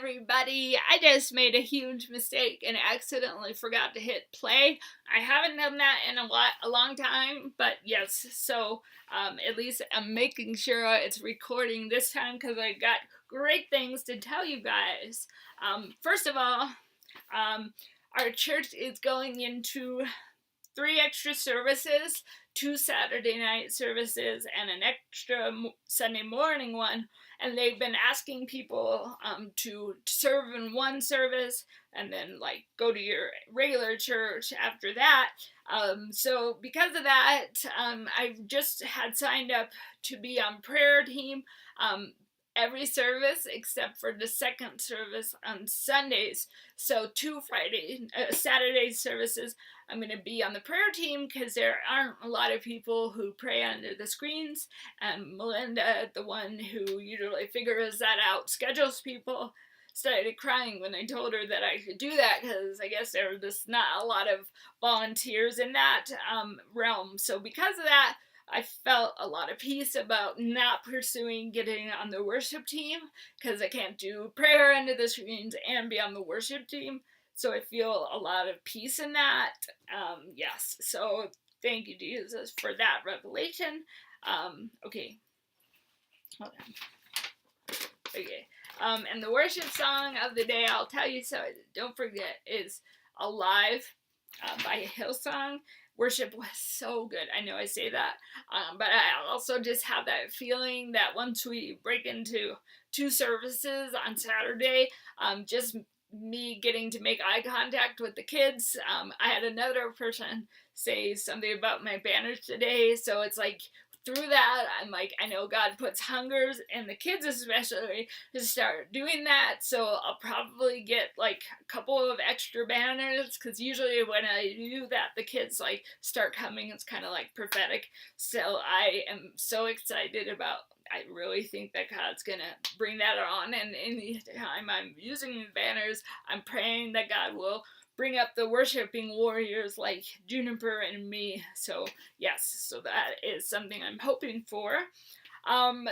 everybody. I just made a huge mistake and accidentally forgot to hit play. I haven't done that in a long time, but yes, so at least I'm making sure it's recording this time because I got great things to tell you guys. First of all, our church is going into 3 extra services, 2 Saturday night services, and an extra Sunday morning one. And they've been asking people to serve in one service and then like go to your regular church after that. So because of that, I just had signed up to be on prayer team. Every service except for the second service on Sundays. So 2 Saturday services, I'm going to be on the prayer team because there aren't a lot of people who pray under the screens. And Melinda, the one who usually figures that out, schedules people, started crying when I told her that I could do that because I guess there were just not a lot of volunteers in that realm. So because of that, I felt a lot of peace about not pursuing getting on the worship team because I can't do prayer under the screens and be on the worship team. So I feel a lot of peace in that. Yes, so thank you, Jesus, for that revelation. Okay, hold on. Okay, and the worship song of the day, I'll tell you, so don't forget, is Alive by Hillsong. Worship was so good. I know I say that, but I also just have that feeling that once we break into 2 services on Saturday, just me getting to make eye contact with the kids. I had another person say something about my banners today, so it's like through that, I'm like, I know God puts hungers in the kids especially to start doing that, so I'll probably get like a couple of extra banners, because usually when I do that, the kids like start coming. It's kind of like prophetic, so I am so excited about, I really think that God's gonna bring that on, and anytime I'm using banners, I'm praying that God will bring up the worshiping warriors like Juniper and me. So yes, so that is something I'm hoping for.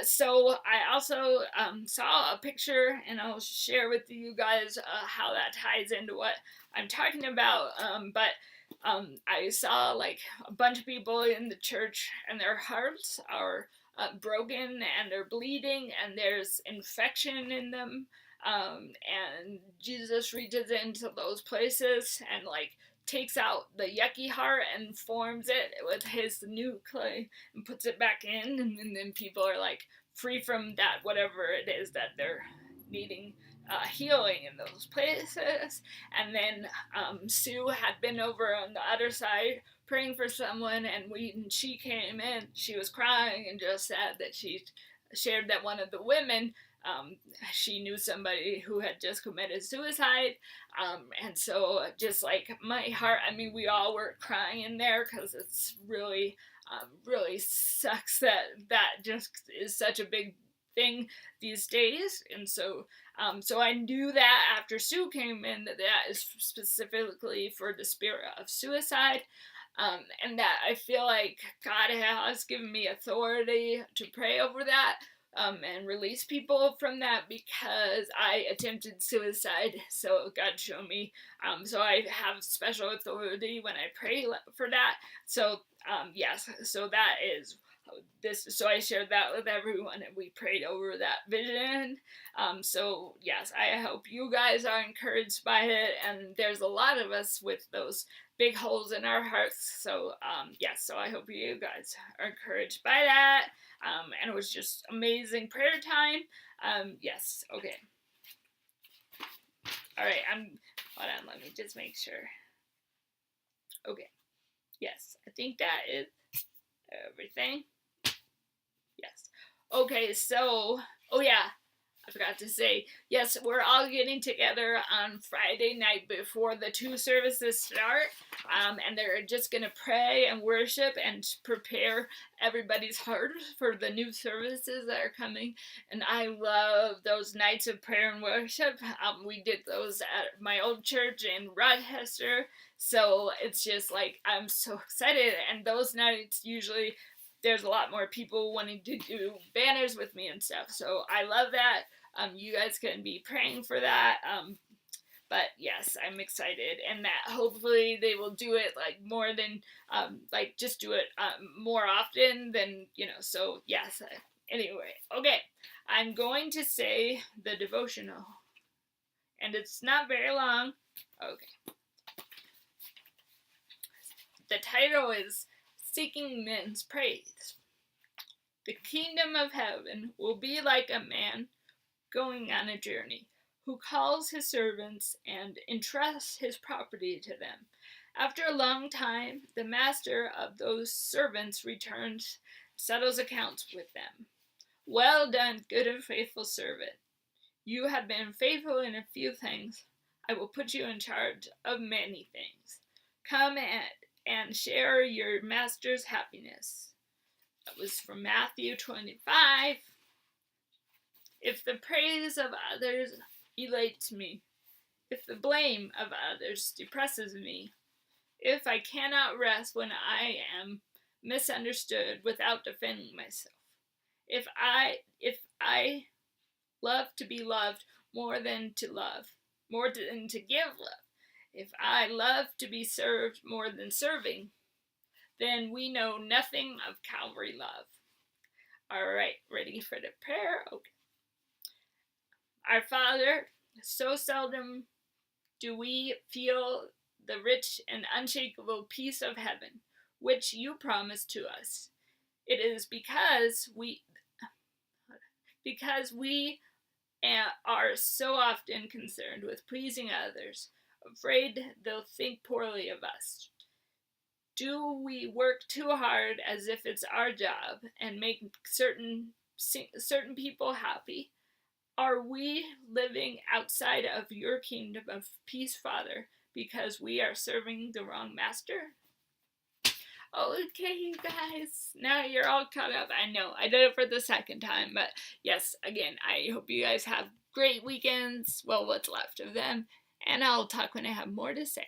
So I also saw a picture, and I'll share with you guys how that ties into what I'm talking about. I saw like a bunch of people in the church, and their hearts are broken, and they're bleeding, and there's infection in them. And Jesus reaches into those places and like takes out the yucky heart and forms it with his new clay and puts it back in, and then people are like free from that, whatever it is that they're needing healing in those places. And then Sue had been over on the other side praying for someone, and when she came in, she was crying and just said that she shared that one of the women, she knew somebody who had just committed suicide, and so just like my heart, I mean, we all were crying in there because it's really, really sucks that just is such a big thing these days. And so I knew that after Sue came in, that is specifically for the spirit of suicide. And that I feel like God has given me authority to pray over that, and release people from that, because I attempted suicide. So God showed me. So I have special authority when I pray for that. So yes, so that is this. So I shared that with everyone, and we prayed over that vision. So yes, I hope you guys are encouraged by it. And there's a lot of us with those big holes in our hearts. So yes, so I hope you guys are encouraged by that. And it was just amazing prayer time. Yes, okay. All right, hold on, let me just make sure. Okay, yes, I think that is everything. Yes. Okay, so, oh yeah, I forgot to say, yes, we're all getting together on Friday night before the 2 services start, and they're just going to pray and worship and prepare everybody's heart for the new services that are coming. And I love those nights of prayer and worship. We did those at my old church in Rochester, so it's just like, I'm so excited. And those nights usually there's a lot more people wanting to do banners with me and stuff, so I love that. you guys can be praying for that. But yes, I'm excited, and that hopefully they will do it like more than just do it more often than So yes. Anyway, okay, I'm going to say the devotional, and it's not very long. Okay. The title is Seeking Men's Praise. The kingdom of heaven will be like a man going on a journey, who calls his servants and entrusts his property to them. After a long time, the master of those servants returns, settles accounts with them. Well done, good and faithful servant. You have been faithful in a few things. I will put you in charge of many things. Come and share your master's happiness. That was from Matthew 25. If the praise of others elates me, if the blame of others depresses me, if I cannot rest when I am misunderstood without defending myself, if I love to be loved more than to give love, if I love to be served more than serving, then we know nothing of Calvary love. All right, ready for the prayer? Okay. Our Father, so seldom do we feel the rich and unshakable peace of heaven, which you promise to us. It is because we are so often concerned with pleasing others, afraid they'll think poorly of us. Do we work too hard as if it's our job and make certain people happy? Are we living outside of your kingdom of peace, Father, because we are serving the wrong master? Okay, you guys, now you're all caught up. I know, I did it for the second time, but yes, again, I hope you guys have great weekends, well, what's left of them, and I'll talk when I have more to say.